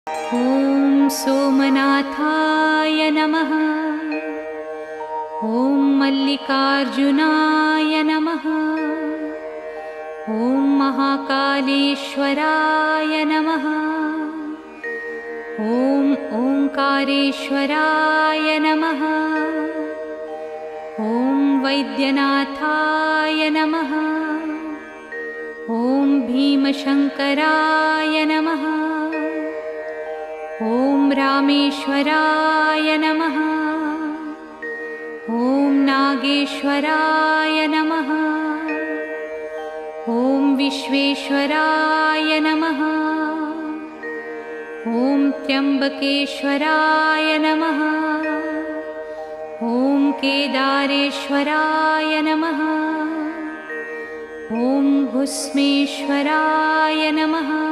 ॐ सोमनाथाय नमः। ॐ मल्लिकार्जुनाय नमः। ॐ महाकालेश्वराय नमः। ॐ ओंकारेश्वराय नमः। ॐ वैद्यनाथाय नमः। ॐ भीमशंकराय नमः। ॐ रामेश्वराय नमः। ॐ नागेश्वराय नमः। ॐ विश्वेश्वराय नमः। ॐ त्र्यंबकेश्वराय नमः। ॐ केदारेश्वराय नमः। ॐ भुस्मेश्वराय नमः।